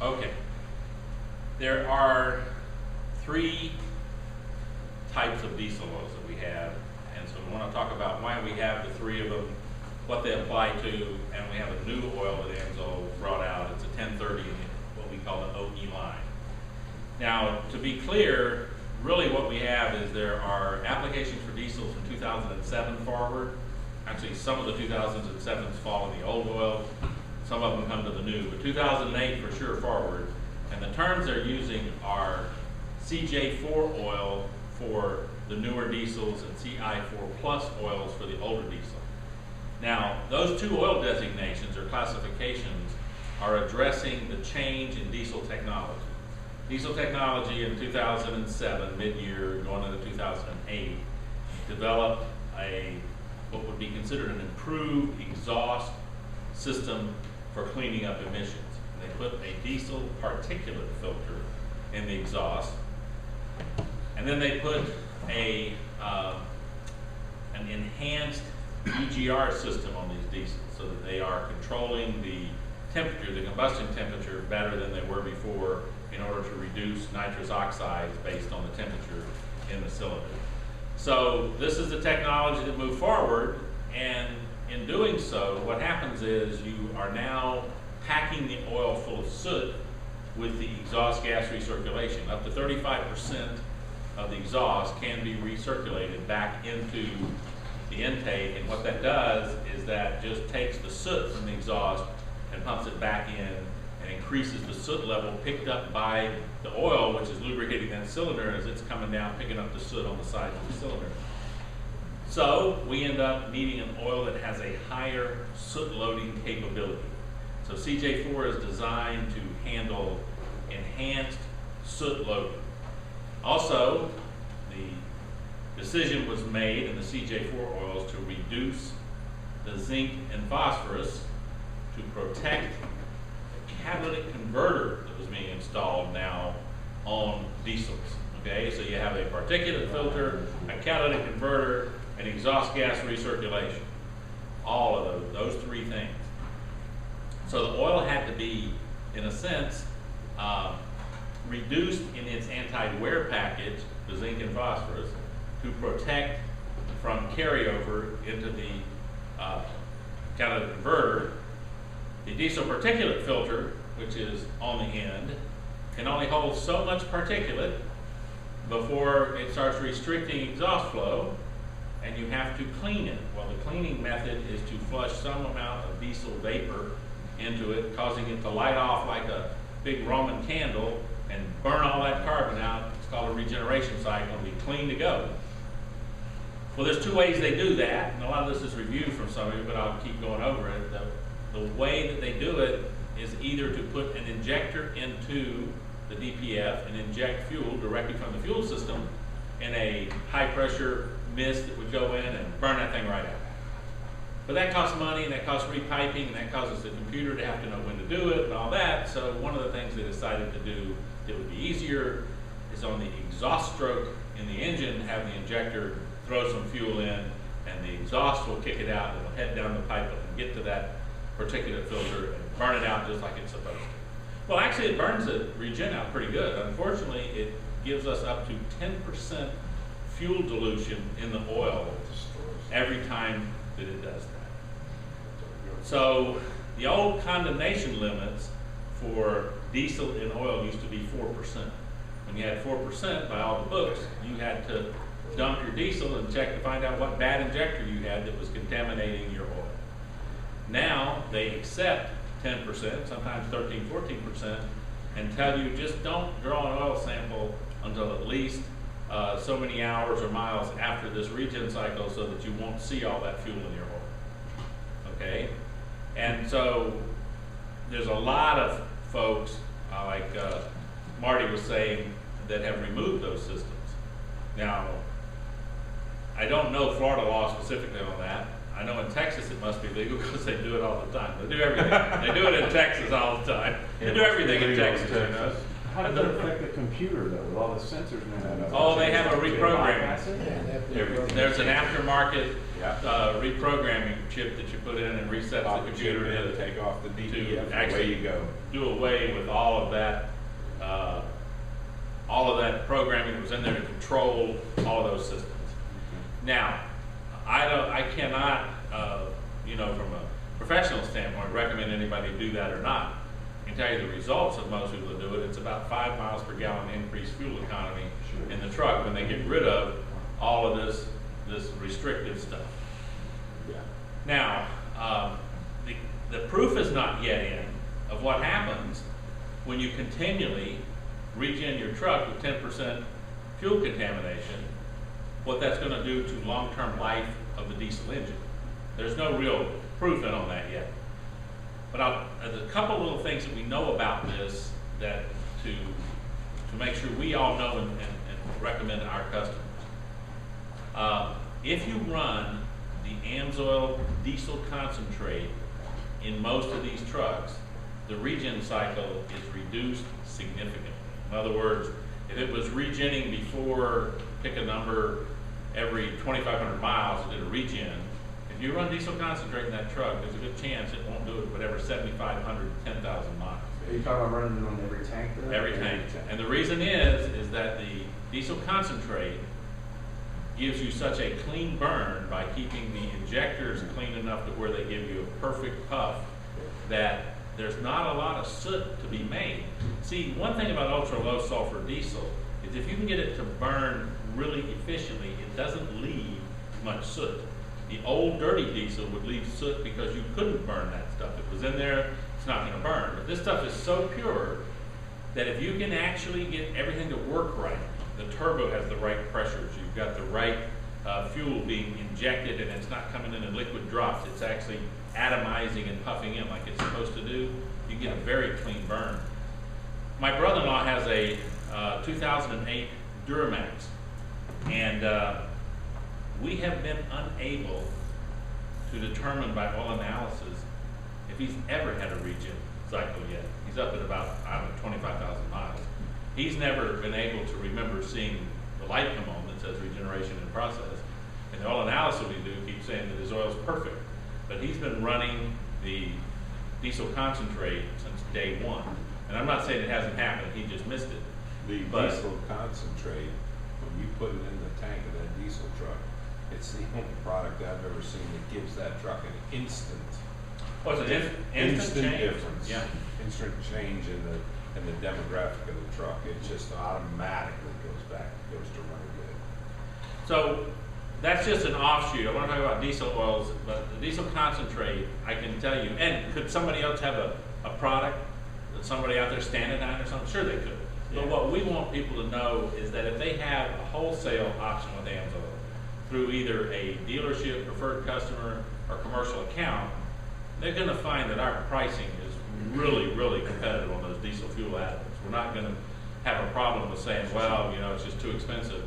Okay. There are three types of diesel oils that we have, and so we want to talk about why we have the three of them, what they apply to, and we have a new oil that AMSOIL brought out. It's a 1030, what we call the OE line. Now, to be clear, really what we have is there are applications for diesel from 2007 forward. Actually, some of the 2007s fall in the old oil, some of them come to the new, but 2008 for sure forward. And the terms they're using are CJ4 oil for the newer diesels and CI4 plus oils for the older diesel. Now, those two oil designations or classifications are addressing the change in diesel technology. Diesel technology in 2007, mid-year, going into 2008, developed what would be considered an improved exhaust system for cleaning up emissions. They put a diesel particulate filter in the exhaust, and then they put an enhanced EGR system on these diesels so that they are controlling the temperature, the combustion temperature, better than they were before in order to reduce nitrous oxides based on the temperature in the cylinder. So this is the technology that moved forward, and in doing so, what happens is you are now packing the oil full of soot with the exhaust gas recirculation. Up to 35% of the exhaust can be recirculated back into the intake, and what that does is that just takes the soot from the exhaust and pumps it back in and increases the soot level picked up by the oil, which is lubricating that cylinder as it's coming down, picking up the soot on the sides of the cylinder. So we end up needing an oil that has a higher soot loading capability. So CJ4 is designed to handle enhanced soot loading. Also, the decision was made in the CJ4 oils to reduce the zinc and phosphorus to protect the catalytic converter that was being installed now on diesels. Okay, so you have a particulate filter, a catalytic converter, and exhaust gas recirculation. All of those three things. So the oil had to be, in a sense, reduced in its anti-wear package, the zinc and phosphorus, to protect from carryover into the catalytic converter. The diesel particulate filter, which is on the end, can only hold so much particulate before it starts restricting exhaust flow, and you have to clean it. Well, the cleaning method is to flush some amount of diesel vapor into it, causing it to light off like a big Roman candle and burn all that carbon out. It's called a regeneration cycle, and be clean to go. Well, there's two ways they do that, and a lot of this is reviewed from some of you, but I'll keep going over it. The way that they do it is either to put an injector into the DPF and inject fuel directly from the fuel system in a high pressure mist that would go in and burn that thing right out. But that costs money, and that costs repiping, and that causes the computer to have to know when to do it and all that. So one of the things they decided to do that would be easier is on the exhaust stroke in the engine, have the injector throw some fuel in, and the exhaust will kick it out, and it'll head down the pipe and get to that particulate filter and burn it out just like it's supposed to. Well, actually it burns the regen out pretty good. Unfortunately, it gives us up to 10% fuel dilution in the oil every time that it does that. So the old condemnation limits for diesel in oil used to be 4%. When you had 4% by all the books, you had to dump your diesel and check to find out what bad injector you had that was contaminating your oil. Now they accept 10%, sometimes 13, 14%, and tell you just don't draw an oil sample until at least so many hours or miles after this regen cycle so that you won't see all that fuel in your oil. Okay? And so there's a lot of folks, like Marty was saying, that have removed those systems. Now, I don't know Florida law specifically on that. I know in Texas it must be legal because they do it all the time. They do everything. They do it in Texas all the time. They do everything in Texas, you know. How does that affect the computer though, with all the sensors now? Oh, they have a reprogramming. Everything. There's an aftermarket Yeah. reprogramming chip that you put in and resets Pop the the chip computer in, to take off the DPF, and actually away you go. do away with all of that programming that was in there to control all of those systems. Now, I cannot, from a professional standpoint, recommend anybody do that or not. I can tell you the results of most people that do it. It's about 5 miles per gallon increased fuel economy in the truck when they get rid of all of this restrictive stuff. Yeah. Now, the proof is not yet in of what happens when you continually regen your truck with 10% fuel contamination, what that's going to do to long-term life of the diesel engine. There's no real proof in on that yet. But there's a couple little things that we know about this that to make sure we all know and recommend to our customers. If you run the AMSOIL diesel concentrate in most of these trucks, the regen cycle is reduced significantly. In other words, if it was regenning before, pick a number, every 2,500 miles it did a regen, if you run diesel concentrate in that truck, there's a good chance it won't do it whatever 7,500 to 10,000 miles. Are you talking about running it on every tank then? Every tank. And the reason is that the diesel concentrate gives you such a clean burn by keeping the injectors clean enough to where they give you a perfect puff that there's not a lot of soot to be made. See, one thing about ultra low sulfur diesel is if you can get it to burn really efficiently, it doesn't leave much soot. The old dirty diesel would leave soot because you couldn't burn that stuff. If it was in there, it's not going to burn. But this stuff is so pure that if you can actually get everything to work right, the turbo has the right pressures, you've got the right fuel being injected, and it's not coming in liquid drops, it's actually atomizing and puffing in like it's supposed to do, you get a very clean burn. My brother-in-law has a 2008 Duramax, and we have been unable to determine by oil analysis if he's ever had a regen cycle yet. He's up at about, 25,000 miles. He's never been able to remember seeing the light come on that says regeneration in process. And the oil analysis we do keeps saying that his oil's perfect. But he's been running the diesel concentrate since day one. And I'm not saying it hasn't happened, he just missed it. The diesel concentrate, when you put it in the tank of that diesel truck, it's the only product I've ever seen that gives that truck an instant. What's an instant change? Difference. Yeah. Instant change in the demographic of the truck. It just automatically goes to running good. So that's just an offshoot. I want to talk about diesel oils, but the diesel concentrate, I can tell you, and could somebody else have a product that somebody out there standardized or something? Sure they could. But what we want people to know is that if they have a wholesale option with AMSOIL through either a dealership, preferred customer, or commercial account, they're going to find that our pricing is really, really competitive on those diesel fuel additives. We're not going to have a problem with saying, well, it's just too expensive.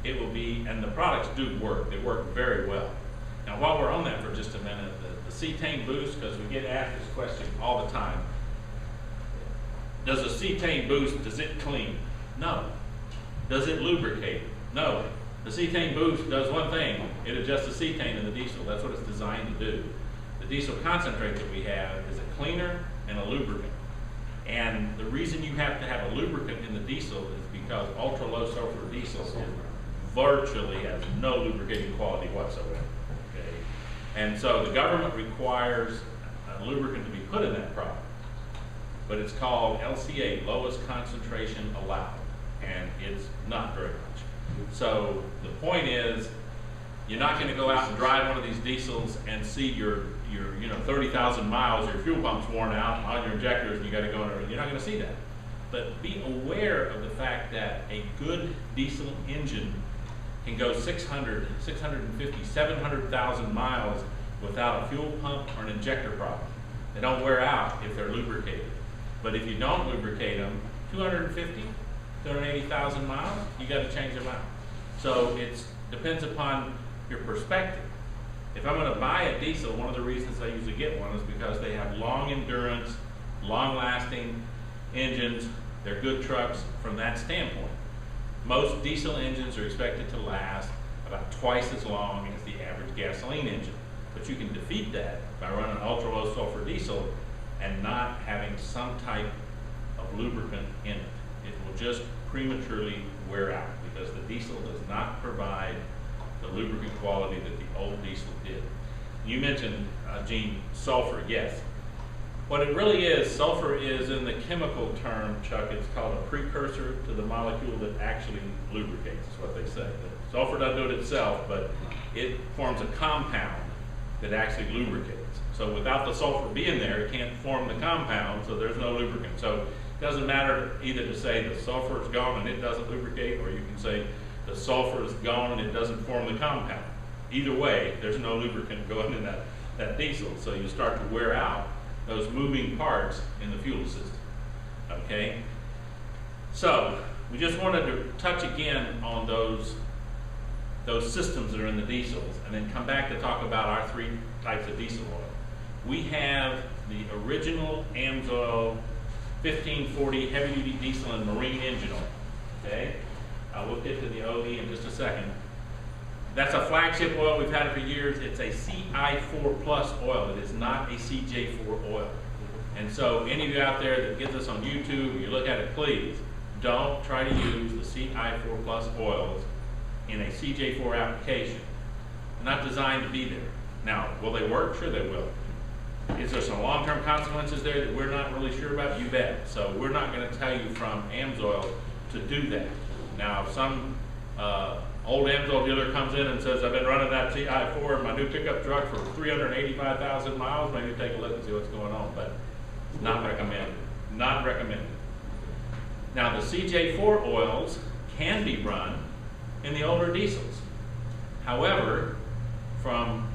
It will be, and the products do work. They work very well. Now, while we're on that for just a minute, the cetane boost, because we get asked this question all the time. Does a cetane boost, does it clean? No. Does it lubricate? No. The cetane boost does one thing. It adjusts the cetane in the diesel. That's what it's designed to do. The diesel concentrate that we have is a cleaner and a lubricant. And the reason you have to have a lubricant in the diesel is because ultra low sulfur diesel virtually has no lubricating quality whatsoever. Okay? And so the government requires a lubricant to be put in that product. But it's called LCA, lowest concentration allowed. And it's not very much. So the point is, you're not going to go out and drive one of these diesels and see your 30,000 miles, your fuel pump's worn out on your injectors, and you got to go in there. You're not going to see that. But be aware of the fact that a good diesel engine can go 600, 650, 700,000 miles without a fuel pump or an injector problem. They don't wear out if they're lubricated. But if you don't lubricate them, 250, 280,000 miles, you got to change them out. So it depends upon your perspective. If I'm going to buy a diesel, one of the reasons I usually get one is because they have long endurance, long lasting engines. They're good trucks from that standpoint. Most diesel engines are expected to last about twice as long as the average gasoline engine. But you can defeat that by running ultra low sulfur diesel and not having some type of lubricant in it. It will just prematurely wear out because the diesel does not provide the lubricant quality that the old diesel did. You mentioned, Gene, sulfur. Yes. What it really is, sulfur is, in the chemical term, Chuck, it's called a precursor to the molecule that actually lubricates, is what they say. The sulfur doesn't do it itself, but it forms a compound that actually lubricates. So without the sulfur being there, it can't form the compound, so there's no lubricant. So it doesn't matter either to say the sulfur is gone and it doesn't lubricate, or you can say the sulfur is gone and it doesn't form the compound. Either way, there's no lubricant going in that diesel, so you start to wear out those moving parts in the fuel system, okay? So we just wanted to touch again on those systems that are in the diesels, and then come back to talk about our three types of diesel oil. We have the original AMSOIL 1540 heavy-duty diesel and marine engine oil, okay? We'll get to the OE in just a second. That's a flagship oil. We've had it for years. It's a CI4 plus oil. It is not a CJ4 oil. And so any of you out there that gets us on YouTube, you look at it, please don't try to use the CI4 plus oils in a CJ4 application. They're not designed to be there. Now, will they work? Sure they will. Is there some long-term consequences there that we're not really sure about? You bet. So we're not going to tell you from AMSOIL to do that. Now, if some old AMSOIL dealer comes in and says, I've been running that CI4 in my new pickup truck for 385,000 miles, maybe take a look and see what's going on, but it's not recommended. Not recommended. Now, the CJ4 oils can be run in the older diesels. However, from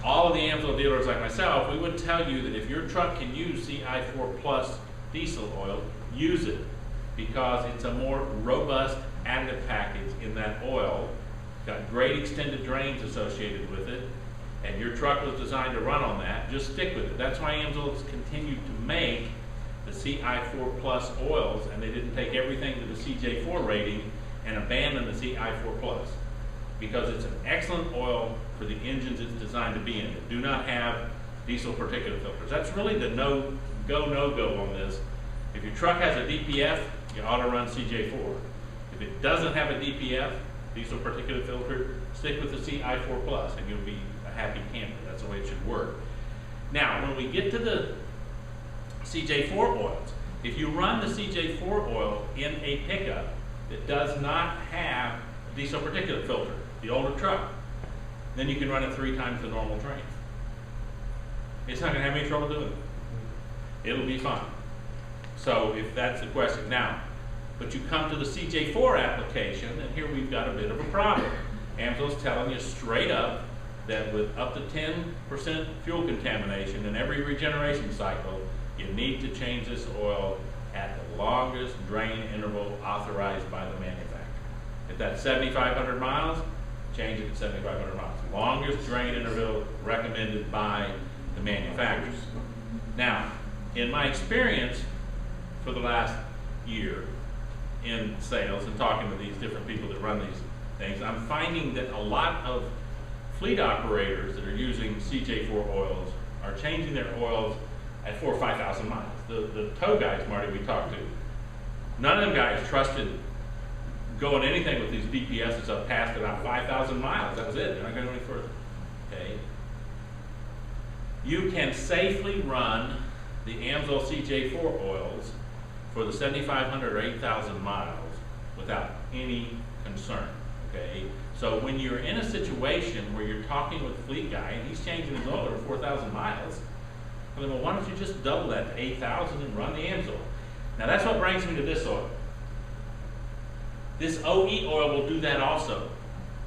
all of the AMSOIL dealers like myself, we would tell you that if your truck can use CI4 plus diesel oil, use it, because it's a more robust additive package in that oil. It's got great extended drains associated with it, and your truck was designed to run on that. Just stick with it. That's why AMSOIL's continued to make the CI4 plus oils, and they didn't take everything to the CJ4 rating and abandon the CI4 plus, because it's an excellent oil for the engines it's designed to be in. That do not have diesel particulate filters. That's really the no-go on this. If your truck has a DPF, you ought to run CJ4. If it doesn't have a DPF, diesel particulate filter, stick with the CI4 plus and you'll be a happy camper. That's the way it should work. Now, when we get to the CJ4 oils, if you run the CJ4 oil in a pickup that does not have a diesel particulate filter, the older truck, then you can run it 3 times the normal train. It's not going to have any trouble doing it. It'll be fine. So if that's the question. Now, but you come to the CJ4 application, and here we've got a bit of a problem. AMSOIL's telling you straight up that with up to 10% fuel contamination in every regeneration cycle, you need to change this oil at the longest drain interval authorized by the manufacturer. If that's 7,500 miles, change it to 7,500 miles. Longest drain interval recommended by the manufacturers. Now, in my experience for the last year in sales and talking to these different people that run these things, I'm finding that a lot of fleet operators that are using CJ4 oils are changing their oils at 4,000 or 5,000 miles. The tow guys, Marty, we talked to, none of them guys trusted going anything with these DPSs up past about 5,000 miles. That was it. They're not going any further. Okay. You can safely run the AMSOIL CJ4 oils for the 7,500 or 8,000 miles without any concern. Okay. So when you're in a situation where you're talking with a fleet guy and he's changing his oil over 4,000 miles, I mean, well, why don't you just double that to 8,000 and run the AMSOIL? Now that's what brings me to this oil. This OE oil will do that also.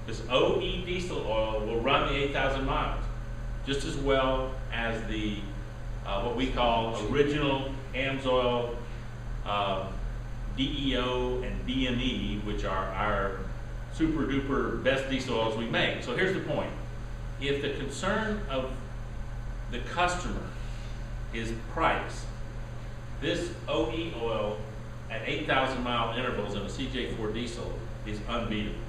This OE diesel oil will run the 8,000 miles just as well as the what we call original AMSOIL DEO and DME, which are our super duper best diesel oils we make. So here's the point. If the concern of the customer is price, this OE oil at 8,000 mile intervals in a CJ4 diesel is unbeatable.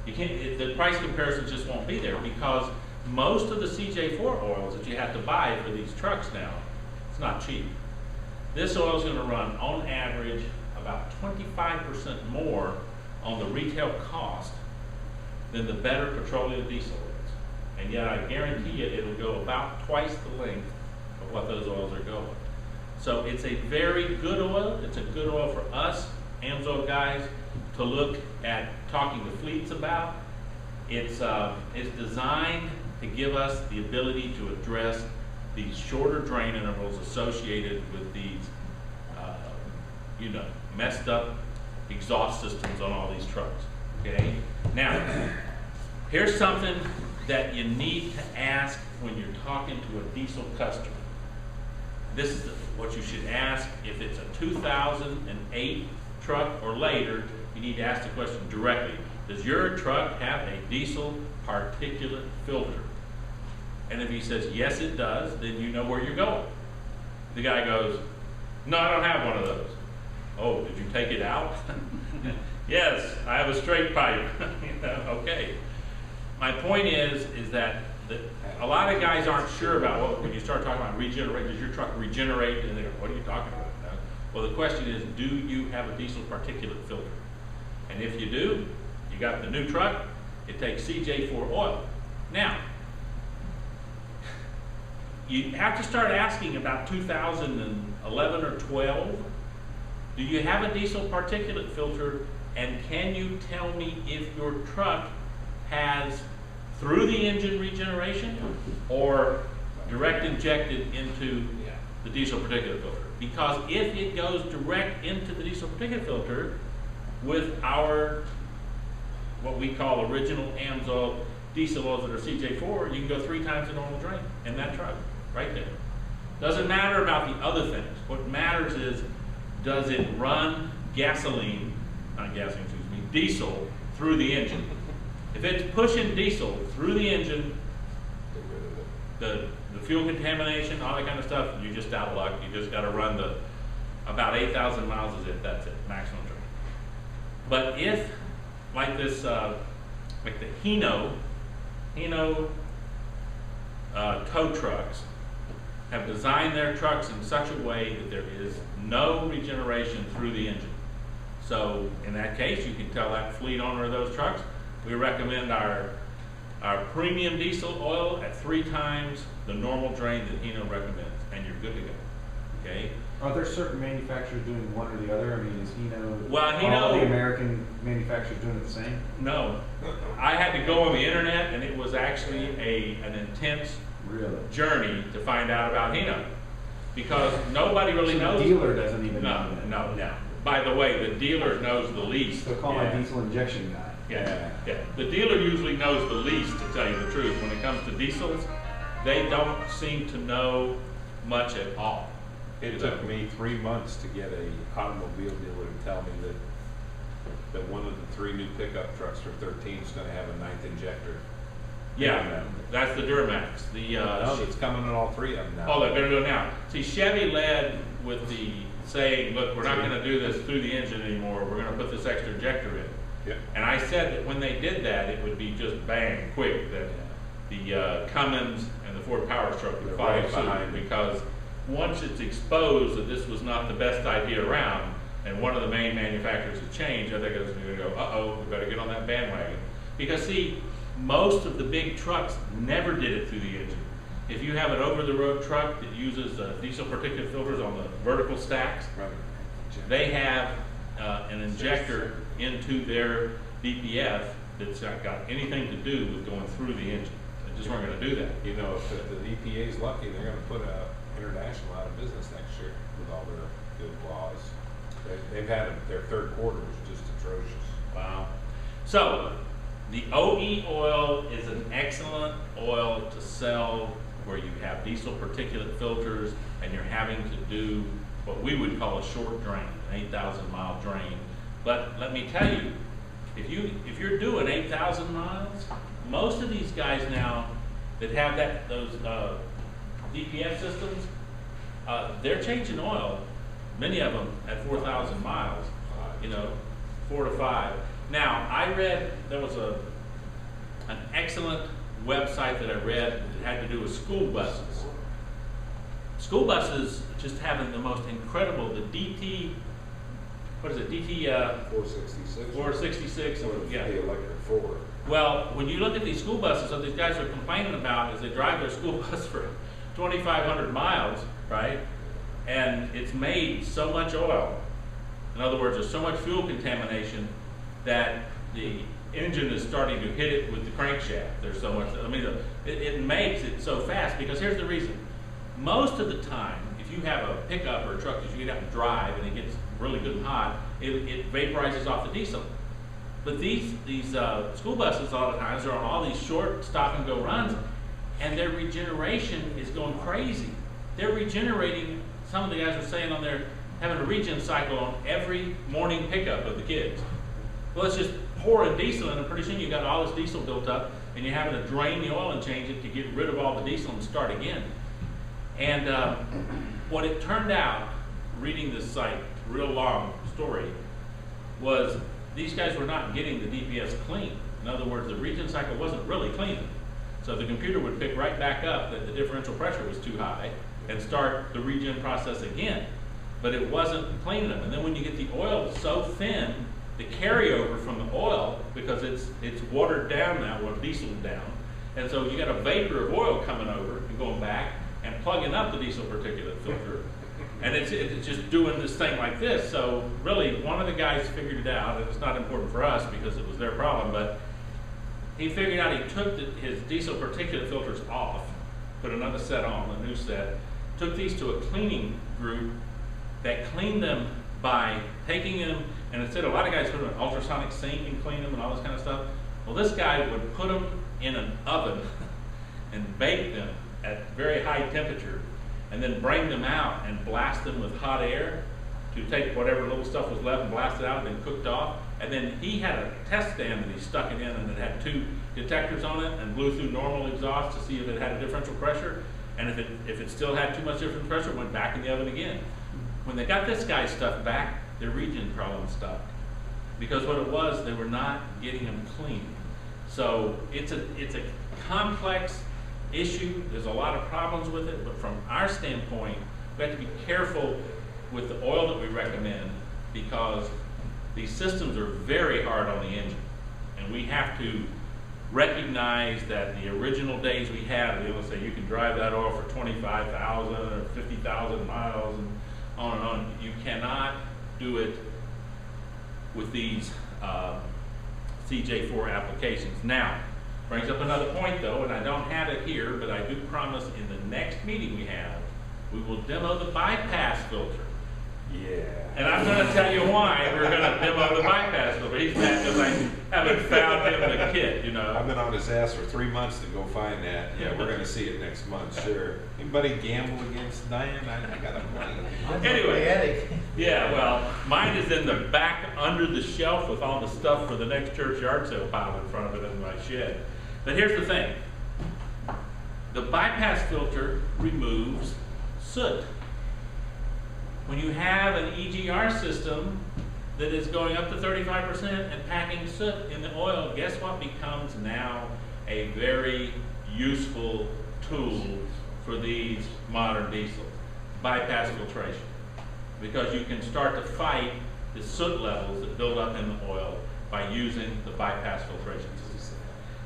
You can't, the price comparisons just won't be there because most of the CJ4 oils that you have to buy for these trucks now, it's not cheap. This oil is going to run on average about 25% more on the retail cost than the better petroleum diesel is. And yet I guarantee you it'll go about twice the length of what those oils are going. So it's a very good oil. It's a good oil for us, AMSOIL guys, to look at talking to fleets about. It's designed to give us the ability to address these shorter drain intervals associated with these, messed up exhaust systems on all these trucks, okay? Now, here's something that you need to ask when you're talking to a diesel customer. This is what you should ask. If it's a 2008 truck or later, you need to ask the question directly. Does your truck have a diesel particulate filter? And if he says, yes, it does, then you know where you're going. The guy goes, no, I don't have one of those. Oh, did you take it out? Yes, I have a straight pipe. Okay. My point is that a lot of guys aren't sure about when you start talking about regenerate, does your truck regenerate? And they go, what are you talking about? Well, the question is, do you have a diesel particulate filter? And if you do, you got the new truck, it takes CJ4 oil. Now, you have to start asking about 2011 or 12. Do you have a diesel particulate filter, and can you tell me if your truck has through the engine regeneration or direct injected into the diesel particulate filter? Because if it goes direct into the diesel particulate filter with our, what we call original AMSOIL diesel oils that are CJ4, you can go 3 times the normal drain in that truck, right there. Doesn't matter about the other things. What matters is, does it run diesel through the engine? If it's pushing diesel through the engine, the fuel contamination, all that kind of stuff, you're just out of luck. You just got to run about 8,000 miles is it, that's it, maximum drain. But if, like this, like the Hino tow trucks have designed their trucks in such a way that there is no regeneration through the engine. So in that case, you can tell that fleet owner of those trucks, we recommend our premium diesel oil at 3 times the normal drain that Hino recommends, and you're good to go, okay? Are there certain manufacturers doing one or the other? I mean, is Hino, well, all the American manufacturers doing it the same? No. I had to go on the internet, and it was actually an intense journey to find out about Hino, because nobody really knows. The dealer doesn't even know that. No. By the way, the dealer knows the least. So call my diesel injection guy. Yeah. The dealer usually knows the least, to tell you the truth. When it comes to diesels, they don't seem to know much at all. It took me 3 months to get a automobile dealer to tell me that one of the 3 new pickup trucks for 13 is going to have a 9th injector. Yeah, that's the Duramax. No, it's coming in all 3 of them now. Oh, they're going to do it now. See, Chevy led with the saying, look, we're not going to do this through the engine anymore. We're going to put this extra injector in. Yep. And I said that when they did that, it would be just bang, quick, that the Cummins and the Ford Power Stroke would follow suit, because once it's exposed that this was not the best idea around, and one of the main manufacturers has changed, I think it's going to go, uh-oh, we better get on that bandwagon. Because see, most of the big trucks never did it through the engine. If you have an over-the-road truck that uses diesel particulate filters on the vertical stacks, they have an injector into their DPF that's not got anything to do with going through the engine. They just weren't going to do that. You know, if the EPA is lucky, they're going to put international out of business next year with all their good laws. They've had their 3rd quarter was just atrocious. Wow. So the OE oil is an excellent oil to sell where you have diesel particulate filters and you're having to do what we would call a short drain, an 8,000 mile drain. But let me tell you, if you're doing 8,000 miles, most of these guys now that have those DPF systems, they're changing oil many of them at 4,000 miles, you know, 4 to 5. Now, I read, there was an excellent website that I read that had to do with school buses. School buses just having the most incredible, the DT, what is it, DT 466. 466, yeah. The electric Ford. Well, when you look at these school buses, what these guys are complaining about is they drive their school bus for 2,500 miles, right? And it's made so much oil. In other words, there's so much fuel contamination that the engine is starting to hit it with the crankshaft. There's so much, I mean, it makes it so fast because here's the reason. Most of the time, if you have a pickup or a truck that you get out and drive and it gets really good and hot, it vaporizes off the diesel. But these school buses, a lot of times, are on all these short stop and go runs, and their regeneration is going crazy. They're regenerating, some of the guys are saying on there, having a regen cycle on every morning pickup of the kids. Well, it's just pouring diesel in, and pretty soon you got all this diesel built up, and you're having to drain the oil and change it to get rid of all the diesel and start again. And what it turned out, reading this site, real long story, was these guys were not getting the DPFs clean. In other words, the regen cycle wasn't really cleaning. So the computer would pick right back up that the differential pressure was too high and start the regen process again. But it wasn't cleaning them. And then when you get the oil so thin, the carryover from the oil, because it's watered down now, or dieseled down, and so you got a vapor of oil coming over and going back and plugging up the diesel particulate filter. And it's just doing this thing like this. So really, one of the guys figured it out, and it's not important for us because it was their problem, but he figured out he took his diesel particulate filters off, put another set on, a new set, took these to a cleaning group that cleaned them by taking them, and instead a lot of guys put them in an ultrasonic sink and clean them and all this kind of stuff. Well, this guy would put them in an oven and bake them at very high temperature, and then bring them out and blast them with hot air to take whatever little stuff was left and blast it out and then cooked off. And then he had a test stand that he stuck it in, and it had 2 detectors on it, and blew through normal exhaust to see if it had a differential pressure. And if it still had too much differential pressure, it went back in the oven again. When they got this guy's stuff back, their regen problem stopped. Because what it was, they were not getting them clean. So it's a complex issue. There's a lot of problems with it, but from our standpoint, we have to be careful with the oil that we recommend, because these systems are very hard on the engine. And we have to recognize that the original days we had, they would say you can drive that oil for 25,000 or 50,000 miles and on and on. You cannot do it with these CJ4 applications. Now, brings up another point though, and I don't have it here, but I do promise in the next meeting we have, we will demo the bypass filter. Yeah. And I'm going to tell you why we're going to demo the bypass filter. He's mad because I haven't found him the kit, you know. I've been on his ass for 3 months to go find that. Yeah, we're gonna see it next month, sure. Anybody gamble against Diane? I got a money. Anyway, yeah, well, mine is in the back under the shelf with all the stuff for the next church yard sale piled in front of it in my shed. But here's the thing. The bypass filter removes soot. When you have an EGR system that is going up to 35% and packing soot in the oil, guess what becomes now a very useful tool for these modern diesels? Bypass filtration. Because you can start to fight the soot levels that build up in the oil by using the bypass filtration system.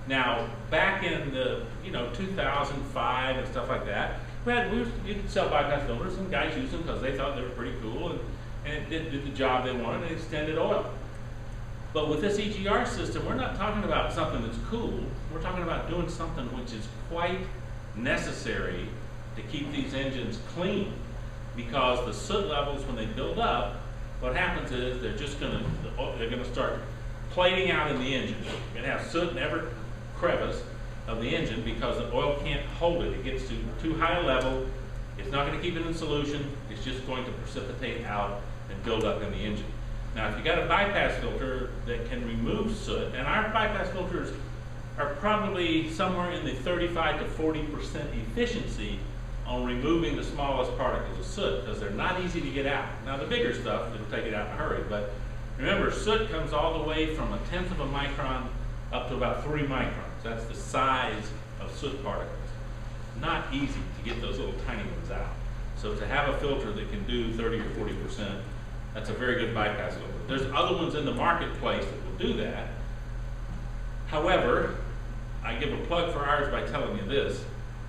Now, back in the 2005 and stuff like that, you could sell bypass filters, and guys used them because they thought they were pretty cool, and it did the job they wanted, and extended oil. But with this EGR system, we're not talking about something that's cool. We're talking about doing something which is quite necessary to keep these engines clean, because the soot levels, when they build up, what happens is they're gonna start plating out in the engine. You're gonna have soot in every crevice of the engine because the oil can't hold it. It gets to too high a level. It's not going to keep it in solution. It's just going to precipitate out and build up in the engine. Now, if you got a bypass filter that can remove soot, and our bypass filters are probably somewhere in the 35 to 40% efficiency, on removing the smallest particles of soot, because they're not easy to get out. Now the bigger stuff, it'll take it out in a hurry, but remember, soot comes all the way from 1/10 of a micron up to about 3 microns. That's the size of soot particles. Not easy to get those little tiny ones out. So to have a filter that can do 30 or 40%, that's a very good bypass filter. There's other ones in the marketplace that will do that. However, I give a plug for ours by telling you this.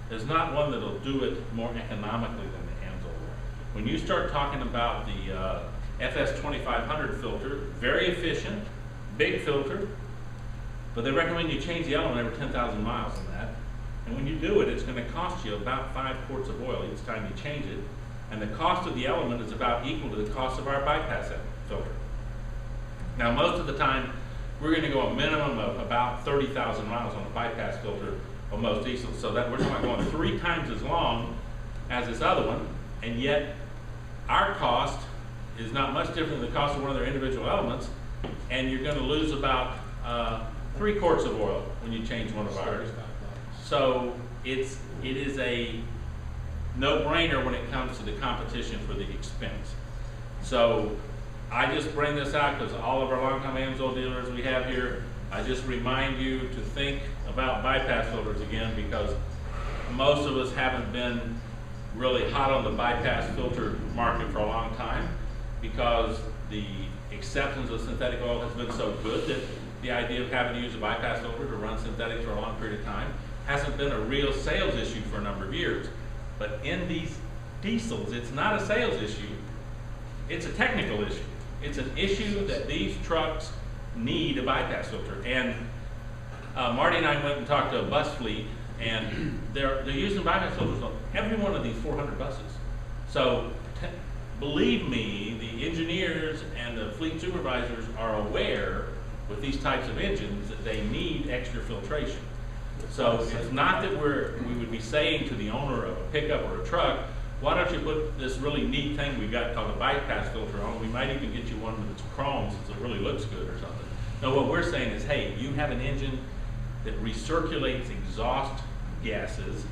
There's not one that'll do it more economically than the AMSOIL one. When you start talking about the FS 2500 filter, very efficient, big filter, but they recommend you change the element every 10,000 miles on that. And when you do it, it's going to cost you about 5 quarts of oil each time you change it. And the cost of the element is about equal to the cost of our bypass filter. Now, most of the time, we're going to go a minimum of about 30,000 miles on a bypass filter on most diesels. So that we're talking about going 3 times as long as this other one, and yet our cost is not much different than the cost of one of their individual elements, and you're going to lose about 3 quarts of oil when you change one of ours. So it is a no-brainer when it comes to the competition for the expense. So I just bring this out because all of our longtime AMSOIL dealers we have here, I just remind you to think about bypass filters again, because most of us haven't been really hot on the bypass filter market for a long time, because the acceptance of synthetic oil has been so good that the idea of having to use a bypass filter to run synthetics for a long period of time hasn't been a real sales issue for a number of years. But in these diesels, it's not a sales issue, it's a technical issue. It's an issue that these trucks need a bypass filter. And Marty and I went and talked to a bus fleet, and they're using bypass filters on every one of these 400 buses. So believe me, the engineers and the fleet supervisors are aware with these types of engines that they need extra filtration. So it's not that we would be saying to the owner of a pickup or a truck, why don't you put this really neat thing we've got called a bypass filter on? We might even get you one that's chrome since it really looks good or something. No, what we're saying is, hey, you have an engine that recirculates exhaust gases.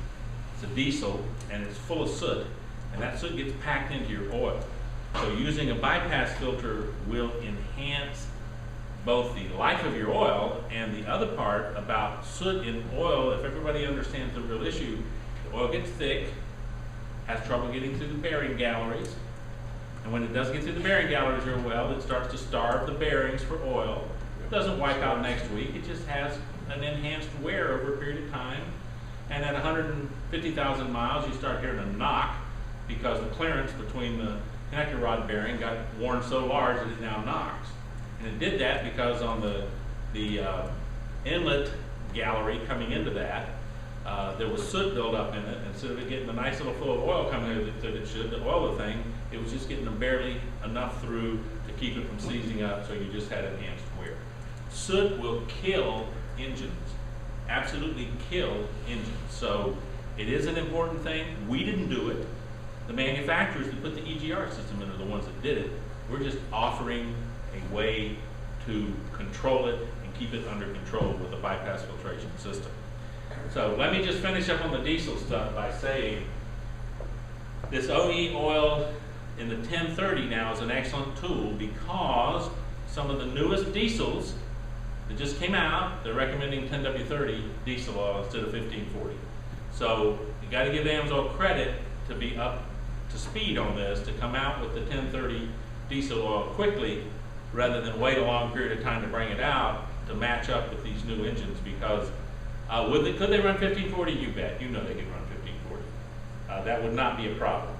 It's a diesel, and it's full of soot, and that soot gets packed into your oil. So using a bypass filter will enhance both the life of your oil and the other part about soot in oil. If everybody understands the real issue, the oil gets thick, has trouble getting through the bearing galleries, and when it does get through the bearing galleries real well, it starts to starve the bearings for oil. It doesn't wipe out next week, it just has an enhanced wear over a period of time, and at 150,000 miles you start hearing a knock because the clearance between the connector rod bearing got worn so large that it now knocks. And it did that because on the inlet gallery coming into that, there was soot buildup in it. Instead of it getting a nice little flow of oil coming in that it should, the oil of the thing, it was just getting them barely enough through to keep it from seizing up, so you just had enhanced wear. Soot will kill engines, absolutely kill engines. So it is an important thing. We didn't do it. The manufacturers that put the EGR system in are the ones that did it. We're just offering a way to control it and keep it under control with a bypass filtration system. So let me just finish up on the diesel stuff by saying this OE oil in the 1030 now is an excellent tool, because some of the newest diesels that just came out, they're recommending 10W30 diesel oil instead of 1540. So you got to give AMSOIL credit to be up to speed on this, to come out with the 1030 diesel oil quickly rather than wait a long period of time to bring it out to match up with these new engines. Because could they run 1540? You bet. You know they can run 1540. That would not be a problem.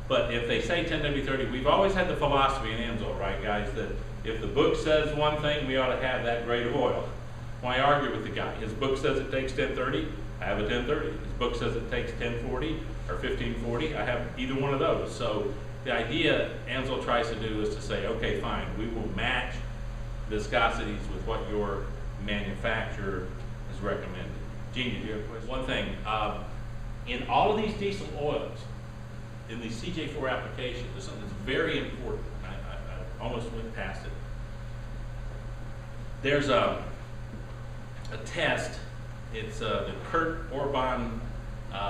But if they say 10W30, we've always had the philosophy in AMSOIL, right, guys, that if the book says one thing, we ought to have that grade of oil. Why argue with the guy? His book says it takes 1030, I have a 1030. His book says it takes 1040 or 1540, I have either one of those. So the idea AMSOIL tries to do is to say, okay, fine, we will match viscosities with what your manufacturer is recommended. Gene, do you have a question? One thing, in all of these diesel oils, in the CJ4 application, there's something that's very important. I almost went past it. There's a test. It's the Kurt Orban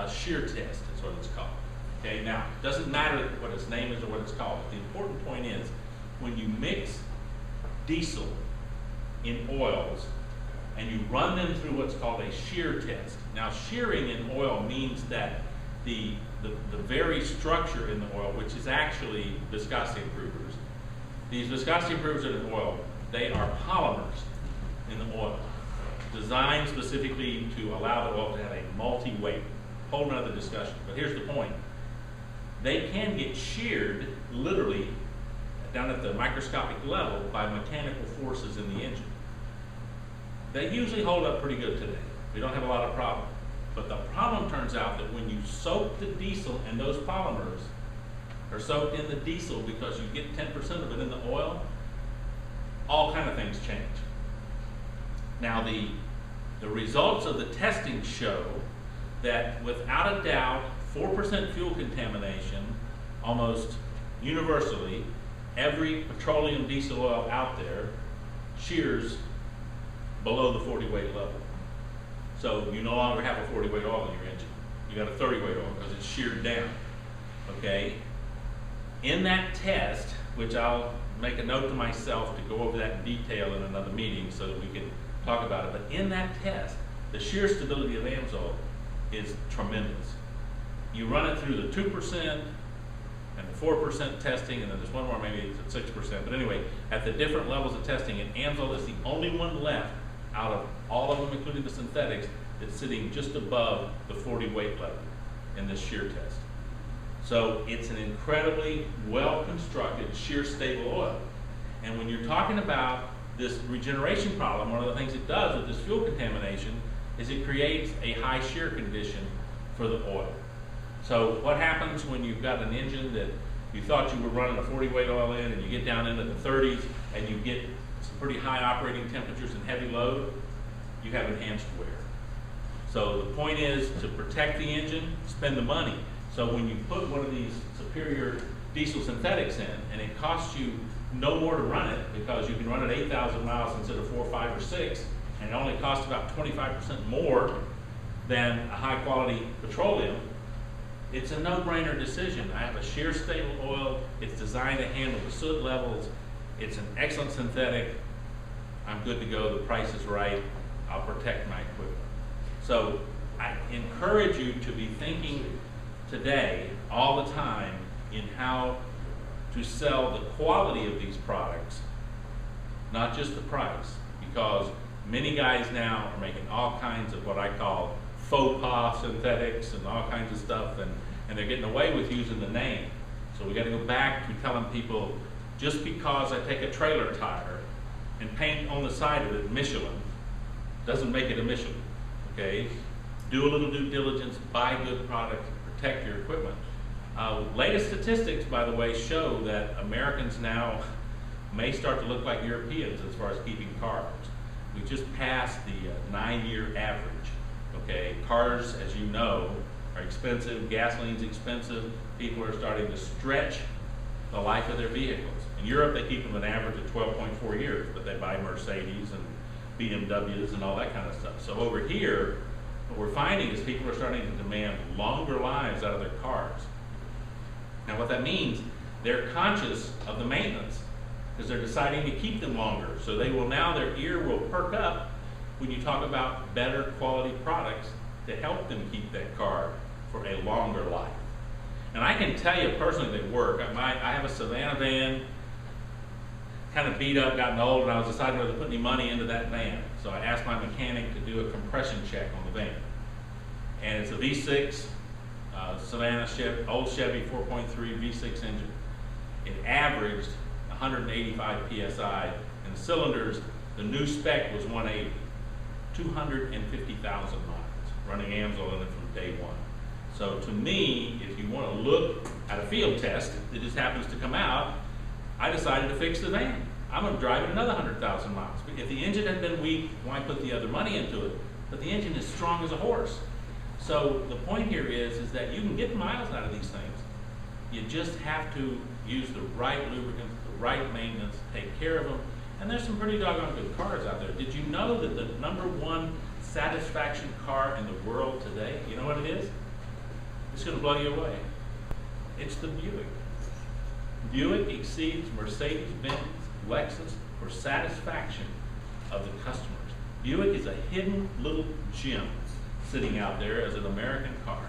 Shear Test, is what it's called. Okay, now, it doesn't matter what its name is or what it's called. The important point is, when you mix diesel in oils and you run them through what's called a shear test. Now, shearing in oil means that the very structure in the oil, which is actually viscosity improvers, these viscosity improvers in an oil, they are polymers in the oil, designed specifically to allow the oil to have a multi-weight. Whole nother discussion, but here's the point. They can get sheared, literally, down at the microscopic level by mechanical forces in the engine. They usually hold up pretty good today. We don't have a lot of problem. But the problem turns out that when you soak the diesel and those polymers are soaked in the diesel because you get 10% of it in the oil, all kind of things change. Now the results of the testing show that without a doubt, 4% fuel contamination, almost universally, every petroleum diesel oil out there shears below the 40 weight level. So you no longer have a 40 weight oil in your engine. You got a 30 weight oil because it's sheared down. Okay? In that test, which I'll make a note to myself to go over that in detail in another meeting so that we can talk about it, but in that test, the shear stability of AMSOIL is tremendous. You run it through the 2% and the 4% testing, and then there's one more, maybe it's at 6%. But anyway, at the different levels of testing, and AMSOIL is the only one left out of all of them, including the synthetics, that's sitting just above the 40 weight level in this shear test. So it's an incredibly well-constructed, shear stable oil. And when you're talking about this regeneration problem, one of the things it does with this fuel contamination is it creates a high shear condition for the oil. So what happens when you've got an engine that you thought you were running a 40 weight oil in and you get down into the 30s and you get some pretty high operating temperatures and heavy load? You have enhanced wear. So the point is to protect the engine, spend the money. So when you put one of these superior diesel synthetics in and it costs you no more to run it because you can run it 8,000 miles instead of 4, 5, or 6, and it only costs about 25% more than a high quality petroleum, it's a no-brainer decision. I have a shear stable oil. It's designed to handle the soot levels. It's an excellent synthetic. I'm good to go. The price is right. I'll protect my equipment. So I encourage you to be thinking today, all the time, in how to sell the quality of these products, not just the price, because many guys now are making all kinds of what I call faux pas synthetics and all kinds of stuff, and they're getting away with using the name. So we got to go back to telling people, just because I take a trailer tire and paint on the side of it Michelin, doesn't make it a Michelin, okay? Do a little due diligence, buy good products, protect your equipment. Latest statistics, by the way, show that Americans now may start to look like Europeans as far as keeping cars. We just passed the 9-year average. Okay, cars, as you know, are expensive. Gasoline's expensive. People are starting to stretch the life of their vehicles. In Europe, they keep them an average of 12.4 years, but they buy Mercedes and BMWs and all that kind of stuff. So over here, what we're finding is people are starting to demand longer lives out of their cars. Now, what that means, they're conscious of the maintenance because they're deciding to keep them longer. So they will now, their ear will perk up when you talk about better quality products to help them keep that car for a longer life. And I can tell you personally, they work. I have a Savannah van, kind of beat up, gotten old, and I was deciding whether to put any money into that van. So I asked my mechanic to do a compression check on the van. And it's a V6 Savannah old Chevy 4.3 V6 engine. It averaged 185 PSI, and the cylinders, the new spec was 180. 250,000 miles running AMSOIL in it from day one. So to me, if you want to look at a field test that just happens to come out, I decided to fix the van. I'm going to drive it another 100,000 miles. If the engine had been weak, why put the other money into it? But the engine is strong as a horse. So the point here is that you can get miles out of these things. You just have to use the right lubricants, the right maintenance, take care of them. And there's some pretty doggone good cars out there. Did you know that the #1 satisfaction car in the world today, you know what it is? It's going to blow you away. It's the Buick. Buick exceeds Mercedes-Benz, Lexus for satisfaction of the customers. Buick is a hidden little gem sitting out there as an American car.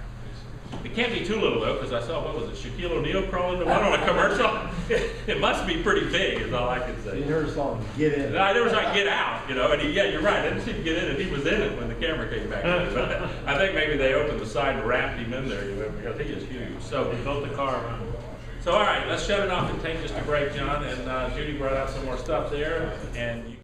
It can't be too little though, because I saw, what was it, Shaquille O'Neal crawling to one on a commercial? It must be pretty big, is all I can say. You never saw him get in. I never saw Get Out, you know, and yeah, you're right, I didn't see him get in, and he was in it when the camera came back. But I think maybe they opened the side and wrapped him in there, you know, because he is huge. So They built the car around it. all right, let's shut it off and take just a break, John, and Judy brought out some more stuff there, and you